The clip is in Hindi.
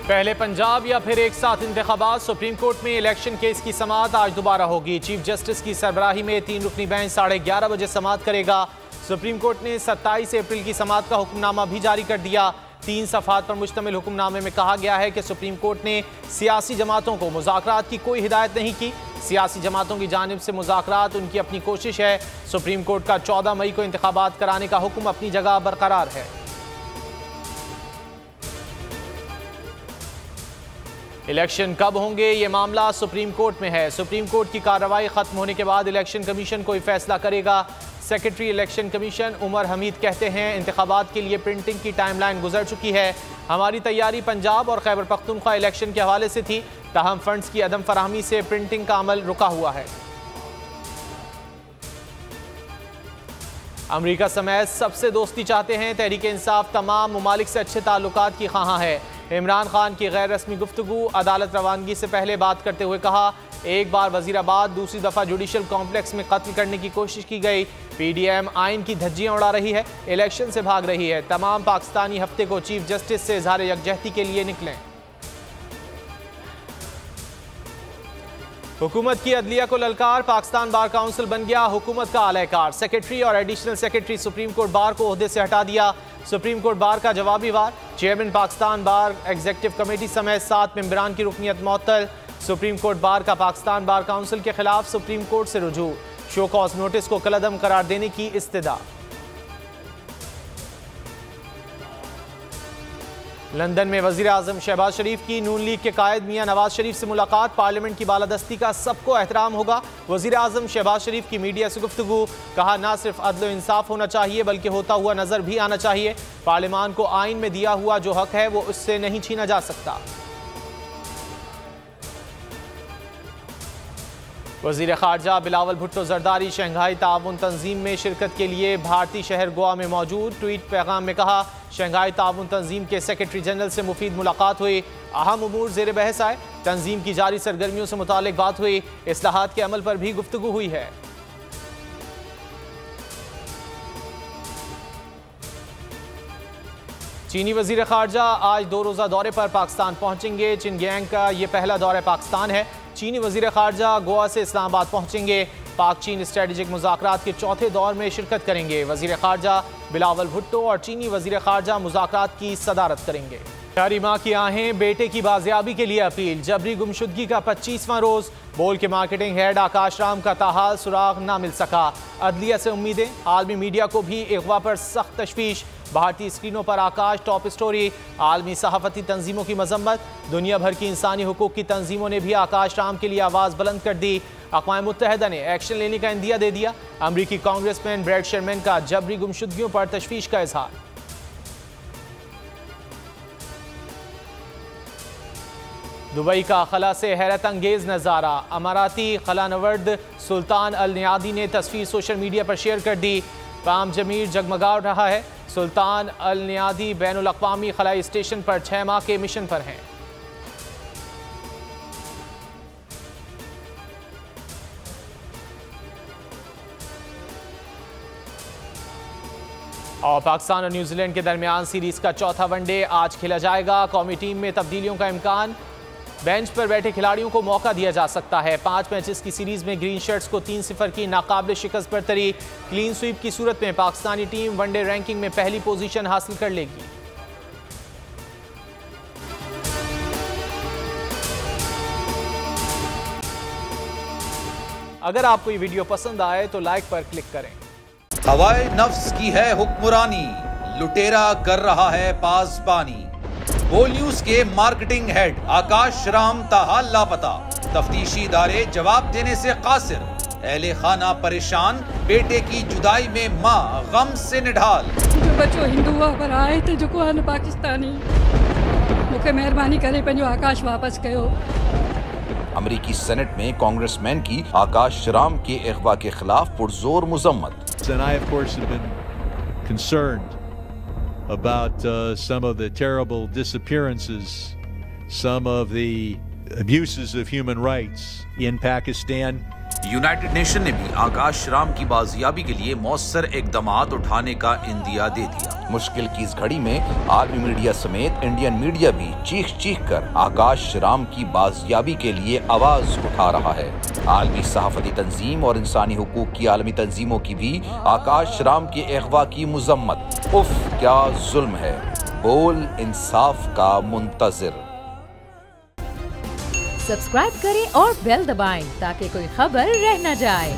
पहले पंजाब या फिर एक साथ इंतखाबात। सुप्रीम कोर्ट में इलेक्शन केस की समाअत आज दोबारा होगी। चीफ जस्टिस की सरबराही में 3 रुकनी बेंच 11:30 बजे समाअत करेगा। सुप्रीम कोर्ट ने 27 अप्रैल की समाअत का हुक्मनामा भी जारी कर दिया। 3 सफ़हात पर मुश्तमिल हुक्मनामे में कहा गया है कि सुप्रीम कोर्ट ने सियासी जमातों को मुज़ाकरात की कोई हिदायत नहीं की। सियासी जमातों की जानिब से मुज़ाकरात उनकी अपनी कोशिश है। सुप्रीम कोर्ट का 14 मई को इंतखाबात कराने का हुक्म अपनी जगह बरकरार है। इलेक्शन कब होंगे ये मामला सुप्रीम कोर्ट में है। सुप्रीम कोर्ट की कार्रवाई खत्म होने के बाद इलेक्शन कमीशन कोई फैसला करेगा। Secretary election commission Umar Hamid कहते हैं, इंतखाबात के लिए प्रिंटिंग की टाइमलाइन गुजर चुकी है। हमारी तैयारी पंजाब और खैबर पख्तूनख्वा इलेक्शन के हवाले से थी, ताहम फंड्स की अदम फराहमी से प्रिंटिंग का अमल रुका हुआ है। अमरीका समेत सबसे दोस्ती चाहते हैं। तहरीक इंसाफ तमाम ममालिक से अच्छे ताल्लुकात की ख्वाहां है। इमरान खान की गैर रस्मी गुफ्तगू। अदालत रवानगी से पहले बात करते हुए कहा, एक बार वजीराबाद, दूसरी दफ़ा जुडिशल कॉम्प्लेक्स में कत्ल करने की कोशिश की गई। PDM आइन की धज्जियां उड़ा रही है, इलेक्शन से भाग रही है। तमाम पाकिस्तानी हफ्ते को चीफ जस्टिस से इजहार यकजहती के लिए निकलें। हुकूमत की अदलिया को ललकार। पाकिस्तान बार काउंसिल बन गया हुकूमत का आलाकार। सेक्रेटरी और additional secretary supreme court bar को ओहदे से हटा दिया। सुप्रीम कोर्ट बार का जवाबी वार। चेयरमैन पाकिस्तान बार एग्जीक्यूटिव कमेटी समेत 7 मेंबरान की रुकनीत मुअत्तल। सुप्रीम कोर्ट बार का पाकिस्तान बार काउंसिल के खिलाफ सुप्रीम कोर्ट से रुजू। शो कॉज नोटिस को कलअदम करार देने की इस्तदा। लंदन में वजीर आजम शहबाज शरीफ की नून लीग के कायद मियां नवाज शरीफ से मुलाकात। पार्लियामेंट की बालादस्ती का सबको एहतराम होगा। वजीर आजम शहबाज शरीफ की मीडिया से गुफ्तगू। कहा, ना सिर्फ अदल इंसाफ होना चाहिए बल्कि होता हुआ नजर भी आना चाहिए। पार्लियामान को आइन में दिया हुआ जो हक है वो उससे नहीं छीना जा सकता। वजीर खारजा बिलावल भुट्टो जरदारी शंघाई ताउन तंजीम में शिरकत के लिए भारतीय शहर गोवा में मौजूद। ट्वीट पैगाम में कहा, शंघाई ताउन तंजीम के सेक्रेटरी जनरल से मुफीद मुलाकात हुई। अहम उमूर ज़ेर बहस आए। तंजीम की जारी सरगर्मियों से मुतालिक बात हुई। इस्लाहात के अमल पर भी गुफ्तगू हुई है। चीनी वजीर खारजा आज 2 रोज़ा दौरे पर पाकिस्तान पहुंचेंगे। चिनगैंग का ये पहला दौरा पाकिस्तान है। चीनी वजीर खारजा गोवा से इस्लामाबाद पहुंचेंगे। पाक चीन स्ट्रेटेजिक मुज़ाकरात के चौथे दौर में शिरकत करेंगे। वजीर खारजा बिलावल भुट्टो और चीनी वजीर खारजा मुज़ाकरात की सदारत करेंगे। प्यारी माँ की आहें, बेटे की बाजियाबी के लिए अपील। जबरी गुमशुदगी का 25वां रोज। बोल के मार्केटिंग हेड आकाश राम का ताहाल सुराग ना मिल सका। अदलिया से उम्मीदें। आलमी मीडिया को भी अगवा पर सख्त तशवीश। भारतीय स्क्रीनों पर आकाश टॉप स्टोरी। आलमी सहाफती तंजीमों की मजम्मत। दुनिया भर की इंसानी हुकूक की तंजीमों ने भी आकाश राम के लिए आवाज़ बुलंद कर दी। अक़वाम मुत्तहिदा ने एक्शन लेने का इंदिया दे दिया। अमरीकी कांग्रेसमैन ब्रैड शर्मैन का जबरी गुमशुदगियों पर तशवीश का इजहार। दुबई का खला से हैरत अंगेज नज़ारा। अमाराती खलानवर्द सुल्तान अल नियादी ने तस्वीर सोशल मीडिया पर शेयर कर दी। पाम जमीर जगमगा रहा है। सुल्तान अल नियादी बैनुल अक़वामी खलाई स्टेशन पर 6 माह के मिशन पर हैं। और पाकिस्तान और न्यूजीलैंड के दरमियान सीरीज का चौथा वनडे आज खेला जाएगा। कौमी टीम में तब्दीलियों का इम्कान। बेंच पर बैठे खिलाड़ियों को मौका दिया जा सकता है। 5 मैचेस की सीरीज में ग्रीन शर्ट्स को 3-0 की नाकाबिल शिकस्त बरतरी। क्लीन स्वीप की सूरत में पाकिस्तानी टीम वनडे रैंकिंग में पहली पोजीशन हासिल कर लेगी। अगर आपको ये वीडियो पसंद आए तो लाइक पर क्लिक करें। हवाए नफ्स की है हुक्मरानी, लुटेरा कर रहा है पासबानी। बोल न्यूज के मार्केटिंग हेड आकाश राम ताहा लापता। तफ्तीशी इदारे जवाब देने से कासिर। अहले खाना परेशान। बेटे की जुदाई में माँ गम से निढाल। जो बच्चो हिंदू पर आए थे जो को पाकिस्तानी मुझे मेहरबानी करे पंहिंजो आकाश वापस कयो। अमरीकी सेनेट में कांग्रेसमैन की आकाश राम के अगवा के खिलाफ पुरजोर मुजम्मत। And I, of course, have been concerned about some of the terrible disappearances, some of the abuses of human rights in Pakistan. United nation ने भी आकाश राम की बाजियाबी के लिए मौसर इकदामात उठाने का इंदिया दे दिया। मुश्किल की इस घड़ी में आर्मी मीडिया समेत इंडियन मीडिया भी चीख चीख कर आकाश राम की बाजियाबी के लिए आवाज उठा रहा है। आलमी सहाफती तंजीम और इंसानी हुकूक की आलमी तंजीमों की भी आकाश राम के अगवा की मुजम्मत। उफ क्या जुल्म है, बोल इंसाफ का मुंतजिर। सब्सक्राइब करें और बेल दबाएं ताकि कोई खबर रह न जाए।